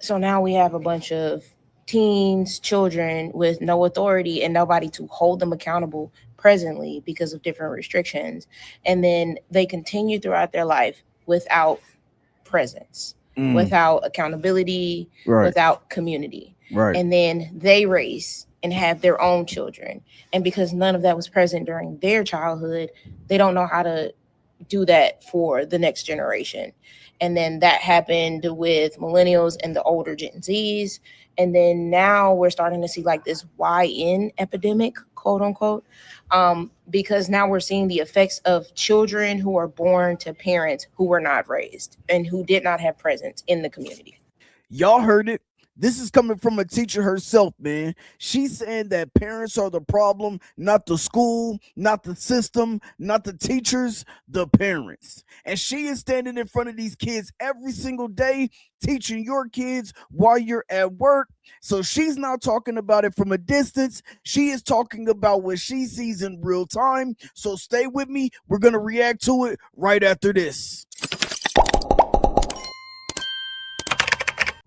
So now we have a bunch of teens, children with no authority and nobody to hold them accountable presently because of different restrictions. And then they continue throughout their life without presence, Mm, without accountability, right, without community. right. And then they raise and have their own children. And because none of that was present during their childhood, they don't know how to do that for the next generation. And then that happened with millennials and the older Gen Zs. And then now we're starting to see like this YN epidemic, quote unquote, because now we're seeing the effects of children who are born to parents who were not raised and who did not have presence in the community. Y'all heard it. This is coming from a teacher herself, man. She's saying that parents are the problem, not the school, not the system, not the teachers, the parents. And she is standing in front of these kids every single day, teaching your kids while you're at work. So she's not talking about it from a distance. She is talking about what she sees in real time. So stay with me. We're going to react to it right after this.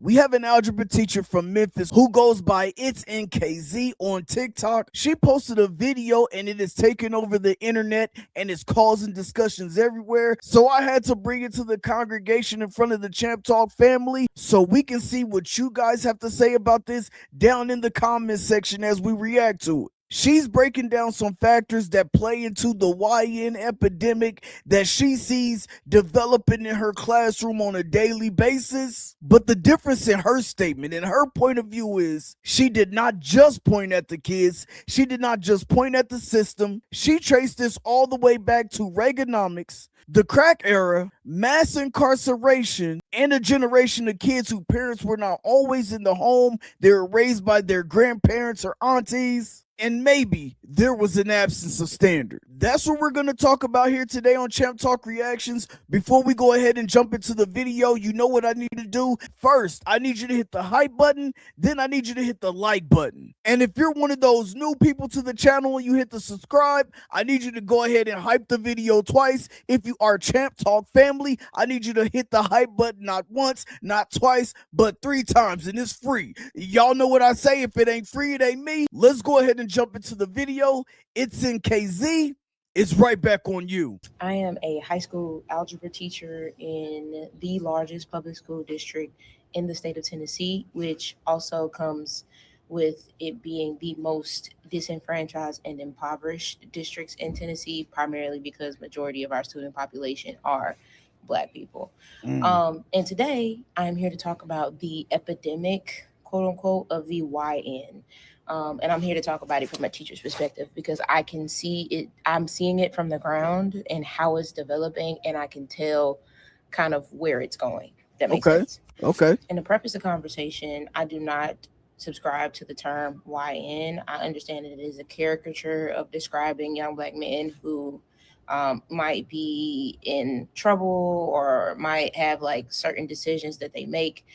We have an algebra teacher from Memphis who goes by It's NKZ on TikTok. She posted a video and it is taking over the internet and is causing discussions everywhere. So I had to bring it to the congregation in front of the Champ Talk family so we can see what you guys have to say about this down in the comments section as we react to it. She's breaking down some factors that play into the YN epidemic that she sees developing in her classroom on a daily basis. But the difference in her statement and her point of view is she did not just point at the kids, she did not just point at the system. She traced this all the way back to Reaganomics, the crack era, mass incarceration, and a generation of kids whose parents were not always in the home. They were raised by their grandparents or aunties. And maybe there was an absence of standard. That's what we're going to talk about here today on Champ Talk Reactions. Before we go ahead and jump into the video, you know what I need to do? First, I need you to hit the hype button. Then I need you to hit the like button. And if you're one of those new people to the channel and you hit the subscribe, I need you to go ahead and hype the video twice. If you are Champ Talk family, I need you to hit the hype button not once, not twice, but 3 times. And it's free. Y'all know what I say. If it ain't free, it ain't me. Let's go ahead and jump into the video. It's in KZ. It's right back on you. I am a high school algebra teacher in the largest public school district in the state of Tennessee, which also comes with it being the most disenfranchised and impoverished districts in Tennessee, primarily because majority of our student population are Black people. Mm. And today I'm here to talk about the epidemic, quote unquote, of the YN. And I'm here to talk about it from a teacher's perspective because I can see it, I'm seeing it from the ground and how it's developing, and I can tell kind of where it's going. That makes Okay. sense. Okay. And to preface the conversation, I do not subscribe to the term YN. I understand that it is a caricature of describing young Black men who might be in trouble or might have like certain decisions that they make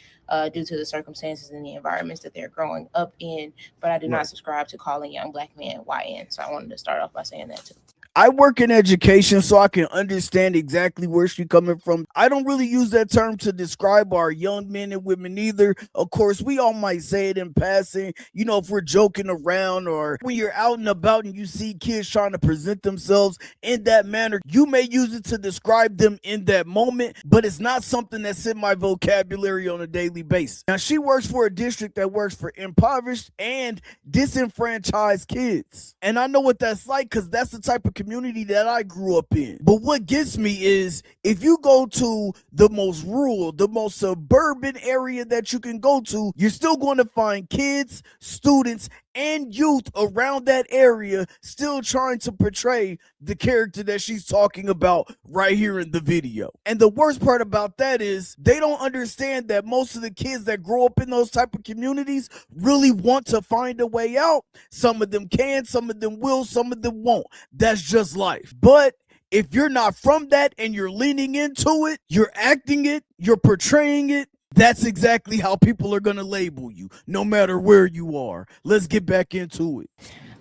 due to the circumstances and the environments that they're growing up in. But I do not Right. subscribe to calling young Black men YN. So I wanted to start off by saying that too. I work in education, so I can understand exactly where she's coming from. I don't really use that term to describe our young men and women either. Of course, we all might say it in passing, if we're joking around or when you're out and about and you see kids trying to present themselves in that manner, you may use it to describe them in that moment, but it's not something that's in my vocabulary on a daily basis. Now, she works for a district that works for impoverished and disenfranchised kids. And I know what that's like because that's the type of community that I grew up in. But what gets me is if you go to the most rural, the most suburban area that you can go to, you're still going to find kids, students, and youth around that area still trying to portray the character that she's talking about right here in the video. And the worst part about that is they don't understand that most of the kids that grow up in those type of communities really want to find a way out. Some of them can, some of them will, some of them won't. That's just life. But if you're not from that and you're leaning into it, you're acting it, you're portraying it, that's exactly how people are going to label you, no matter where you are. Let's get back into it.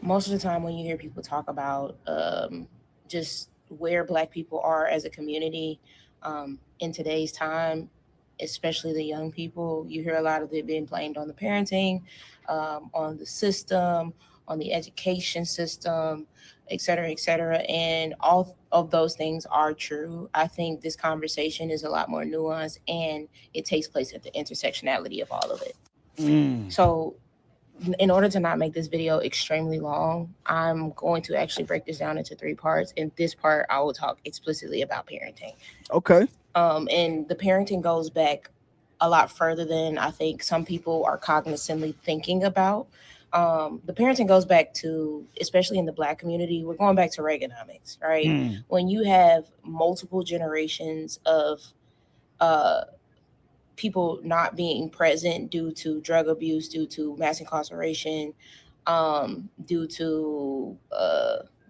Most of the time, when you hear people talk about just where Black people are as a community in today's time, especially the young people. You hear a lot of it being blamed on the parenting, on the system, on the education system, et cetera, et cetera. And all of those things are true. I think this conversation is a lot more nuanced and it takes place at the intersectionality of all of it. Mm. So, in order to not make this video extremely long, I'm going to actually break this down into three parts. In this part, I will talk explicitly about parenting. Okay. And the parenting goes back a lot further than I think some people are cognizantly thinking about. The parenting goes back to, especially in the Black community, we're going back to Reaganomics, right? Mm. When you have multiple generations of uh, people not being present due to drug abuse, due to mass incarceration, due to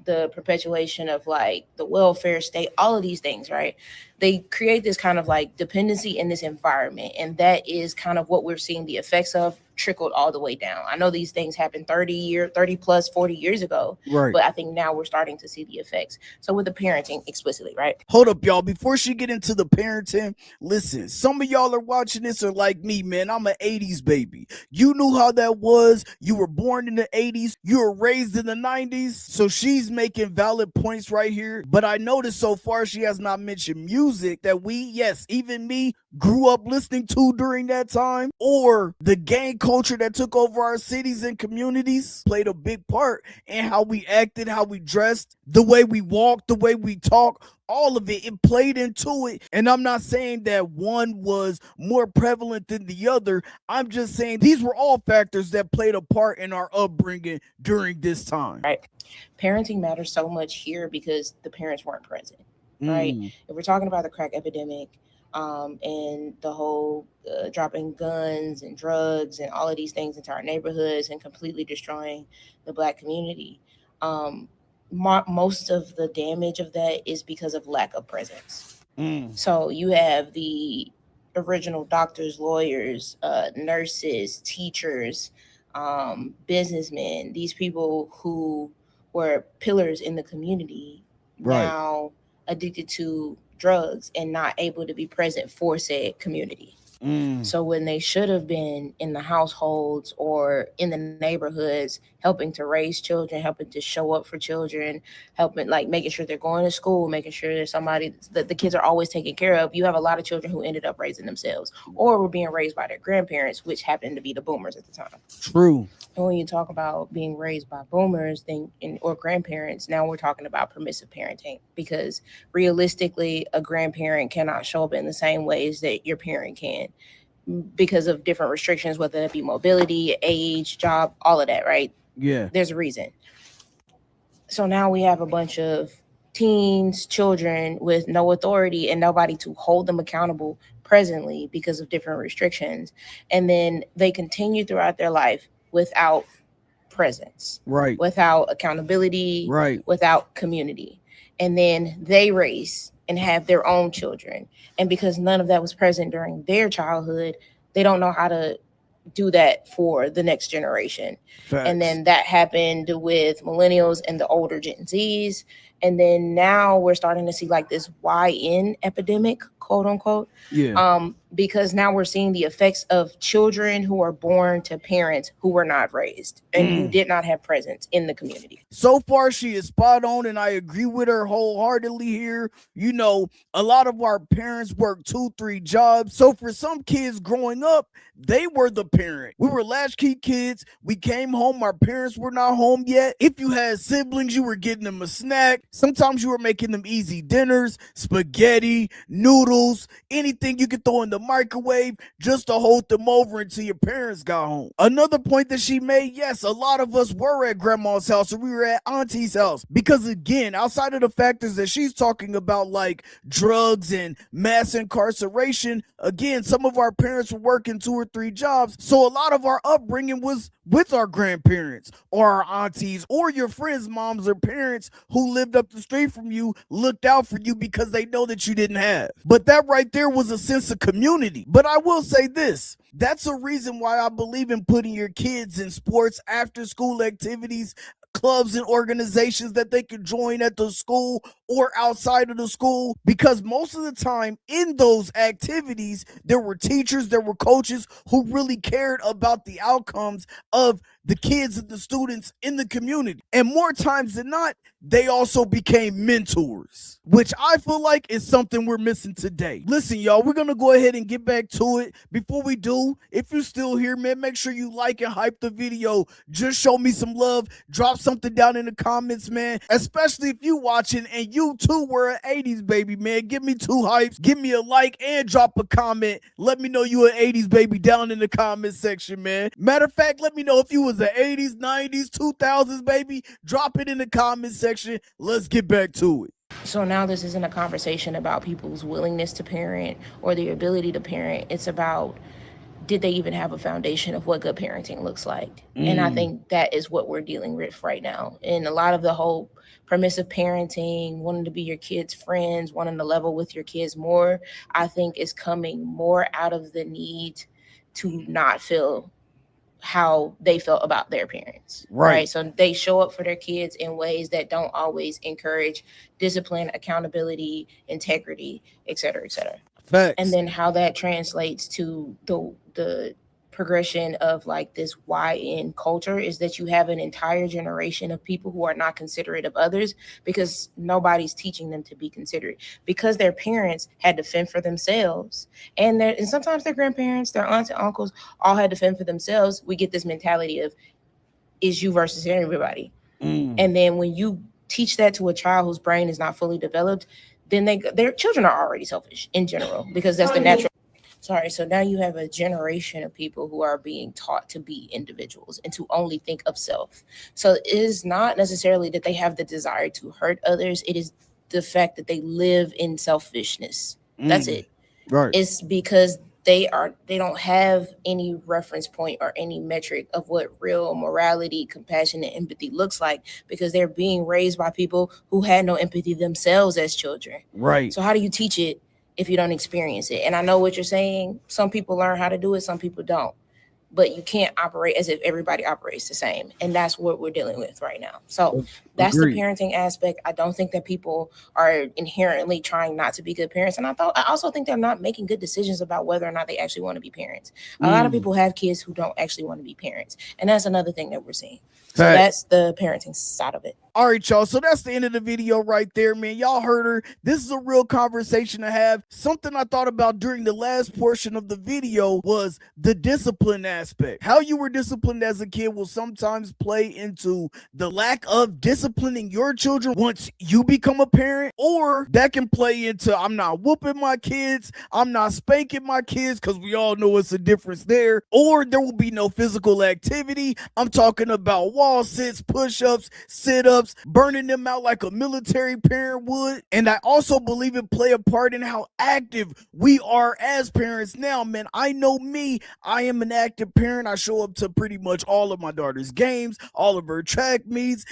the perpetuation of like the welfare state, all of these things, right? They create this kind of like dependency in this environment. And that is kind of what we're seeing the effects of trickled all the way down. I know these things happened 30 plus 40 years ago, Right. but I think now we're starting to see the effects. So with the parenting explicitly, right? Hold up, y'all. Before she get into the parenting, listen, some of y'all are watching this are like me, man. I'm an 80s baby. You knew how that was. You were born in the 80s. You were raised in the 90s. So she's making valid points right here. But I noticed so far she has not mentioned music that we, yes, even me, grew up listening to during that time, or the gang culture that took over our cities and communities played a big part in how we acted, how we dressed, the way we walked, the way we talk. All of it played into it. And I'm not saying that one was more prevalent than the other. I'm just saying these were all factors that played a part in our upbringing during this time. Right. Parenting matters so much here because the parents weren't present, right? Mm. If we're talking about the crack epidemic, and the whole dropping guns and drugs and all of these things into our neighborhoods and completely destroying the Black community, um, most of the damage of that is because of lack of presence. Mm. So you have the original doctors, lawyers, nurses, teachers, businessmen, these people who were pillars in the community, Right. now addicted to drugs and not able to be present for said community. Mm. So when they should have been in the households or in the neighborhoods, helping to raise children, helping to show up for children, helping like making sure they're going to school, making sure there's somebody that the kids are always taken care of. You have a lot of children who ended up raising themselves or were being raised by their grandparents, which happened to be the boomers at the time. True. And when you talk about being raised by boomers then or grandparents, now we're talking about permissive parenting, because realistically a grandparent cannot show up in the same ways that your parent can because of different restrictions, whether it be mobility, age, job, all of that, right? Yeah. There's a reason. So now we have a bunch of teens, children with no authority and nobody to hold them accountable presently because of different restrictions. And then they continue throughout their life without presence, Right. without accountability, Right. without community. And then they raise and have their own children. And because none of that was present during their childhood, they don't know how to do that for the next generation. Facts. And then that happened with millennials and the older Gen Zs. And then now we're starting to see like this YN epidemic, quote unquote. Yeah. Because now we're seeing the effects of children who are born to parents who were not raised and who did not have presence in the community. So far, she is spot on, and I agree with her wholeheartedly here. You know, a lot of our parents work 2-3 jobs. So for some kids growing up, they were the parent. We were latchkey kids. We came home, our parents were not home yet. If you had siblings, you were getting them a snack. Sometimes you were making them easy dinners, spaghetti, noodles, anything you could throw in the microwave just to hold them over until your parents got home. Another point that she made, yes, a lot of us were at grandma's house or we were at auntie's house, because again, outside of the factors that she's talking about like drugs and mass incarceration, again, some of our parents were working 2 or 3 jobs. So a lot of our upbringing was with our grandparents or our aunties or your friends' moms or parents who lived up the street from you, looked out for you because they know that you didn't have. But that right there was a sense of community. But I will say this, that's a reason why I believe in putting your kids in sports, after school activities, clubs and organizations that they could join at the school or outside of the school, because most of the time in those activities, there were teachers, there were coaches who really cared about the outcomes of the kids and the students in the community. And more times than not, they also became mentors, which I feel like is something we're missing today. Listen, y'all, we're going to go ahead and get back to it. Before we do, if you're still here, man, make sure you like and hype the video. Just show me some love. Drop something down in the comments, man, especially if you watching and you too were an 80s baby, man. Give me 2 hypes, give me a like, and drop a comment. Let me know you an 80s baby down in the comment section, man. Matter of fact, let me know if you was an 80s, 90s, 2000s baby. Drop it in the comment section. Let's get back to it. So now this isn't a conversation about people's willingness to parent or their ability to parent. It's about, did they even have a foundation of what good parenting looks like? And I think that is what we're dealing with right now. And a lot of the whole permissive parenting, wanting to be your kids' friends, wanting to level with your kids more, I think is coming more out of the need to not feel how they felt about their parents, right? So they show up for their kids in ways that don't always encourage discipline, accountability, integrity, et cetera, et cetera. Facts. And then how that translates to the progression of like this YN culture is that you have an entire generation of people who are not considerate of others because nobody's teaching them to be considerate, because their parents had to fend for themselves, and sometimes their grandparents, their aunts and uncles all had to fend for themselves. We get this mentality of is you versus everybody. And then when you teach that to a child whose brain is not fully developed, then their children are already selfish in general, because that's the natural. So now you have a generation of people who are being taught to be individuals and to only think of self. So it is not necessarily that they have the desire to hurt others. It is the fact that they live in selfishness. That's it. Right. It's because they don't have any reference point or any metric of what real morality, compassion, and empathy looks like, because they're being raised by people who had no empathy themselves as children. Right. So how do you teach it if you don't experience it? And I know what you're saying. Some people learn how to do it, some people don't. But you can't operate as if everybody operates the same. And that's what we're dealing with right now. So that's the parenting aspect. I don't think that people are inherently trying not to be good parents. And I also think they're not making good decisions about whether or not they actually want to be parents. A lot of people have kids who don't actually want to be parents. And that's another thing that we're seeing. So that's the parenting side of it. All right, y'all. So that's the end of the video right there, man. Y'all heard her. This is a real conversation to have. Something I thought about during the last portion of the video was the discipline aspect. How you were disciplined as a kid will sometimes play into the lack of disciplining your children once you become a parent, or that can play into I'm not whooping my kids, I'm not spanking my kids, because we all know it's a difference there, or there will be no physical activity. I'm talking about wall sits, push-ups, sit-ups, burning them out like a military parent would. And I also believe it play a part in how active we are as parents now, man. I know me, I am an active parent. I show up to pretty much all of my daughter's games, all of her track meets,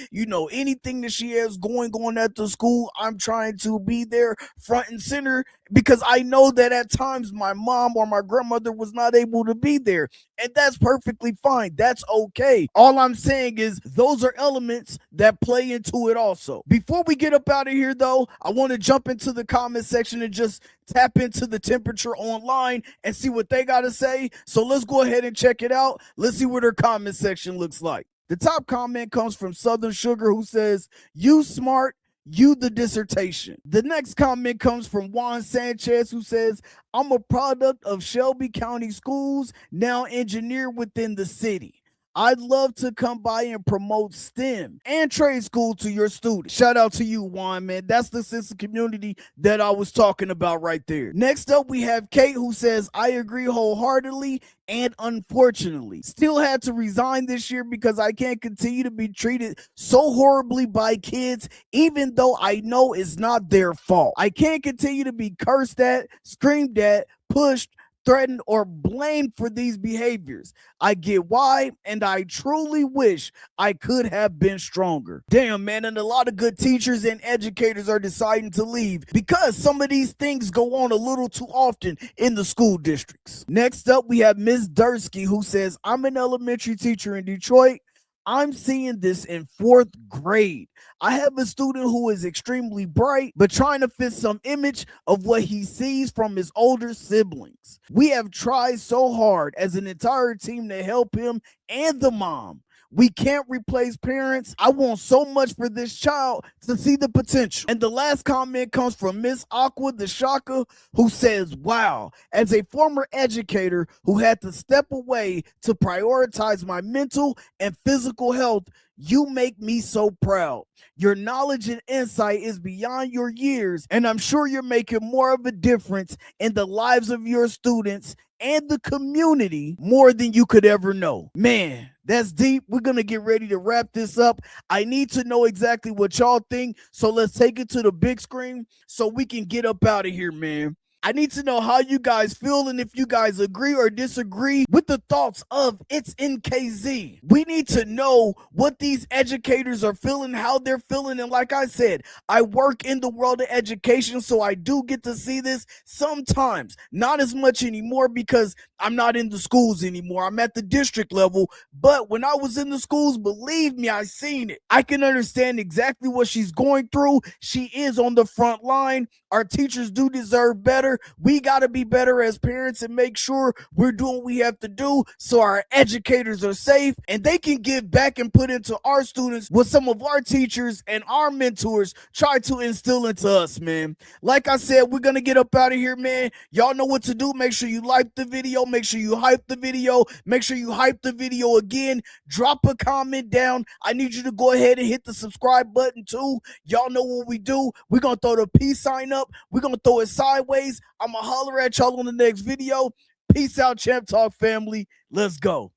anything that she has going on at the school, I'm trying to be there front and center, because I know that at times my mom or my grandmother was not able to be there. And that's perfectly fine. That's okay. All I'm saying is those are elements that play into it also. Before we get up out of here, though, I want to jump into the comment section and just tap into the temperature online and see what they got to say. So let's go ahead and check it out. Let's see what their comment section looks like. The top comment comes from Southern Sugar, who says, "You smart, you the dissertation." The next comment comes from Juan Sanchez, who says, "I'm a product of Shelby County Schools, now engineer within the city. I'd love to come by and promote STEM and trade school to your students." Shout out to you, Juan, man. That's the sense of community that I was talking about right there. Next up, we have Kate, who says, "I agree wholeheartedly and unfortunately still had to resign this year because I can't continue to be treated so horribly by kids, even though I know it's not their fault. I can't continue to be cursed at, screamed at, pushed, threatened, or blamed for these behaviors. I get why, and I truly wish I could have been stronger." Damn, man, and a lot of good teachers and educators are deciding to leave because some of these things go on a little too often in the school districts. Next up, we have Ms. Dursky, who says, "I'm an elementary teacher in Detroit. I'm seeing this in 4th grade. I have a student who is extremely bright, but trying to fit some image of what he sees from his older siblings. We have tried so hard as an entire team to help him and the mom. We can't replace parents. I want so much for this child to see the potential. And the last comment comes from Miss Aqua the Shaka, who says, wow, as a former educator who had to step away to prioritize my mental and physical health, you make me so proud. Your knowledge and insight is beyond your years, and I'm sure you're making more of a difference in the lives of your students and the community more than you could ever know. Man, that's deep. We're going to get ready to wrap this up. I need to know exactly what y'all think, so let's take it to the big screen so we can get up out of here, man. I need to know how you guys feel and if you guys agree or disagree with the thoughts of It's NKZ. We need to know what these educators are feeling, how they're feeling. And like I said, I work in the world of education, so I do get to see this sometimes. Not as much anymore because I'm not in the schools anymore. I'm at the district level. But when I was in the schools, believe me, I seen it. I can understand exactly what she's going through. She is on the front line. Our teachers do deserve better. We got to be better as parents and make sure we're doing what we have to do so our educators are safe and they can give back and put into our students what some of our teachers and our mentors try to instill into us, man. Like I said, we're going to get up out of here, man. Y'all know what to do. Make sure you like the video. Make sure you hype the video. Make sure you hype the video again. Drop a comment down. I need you to go ahead and hit the subscribe button too. Y'all know what we do. We're going to throw the peace sign up. We're going to throw it sideways. I'm going to holler at y'all on the next video. Peace out, Champ Talk family. Let's go.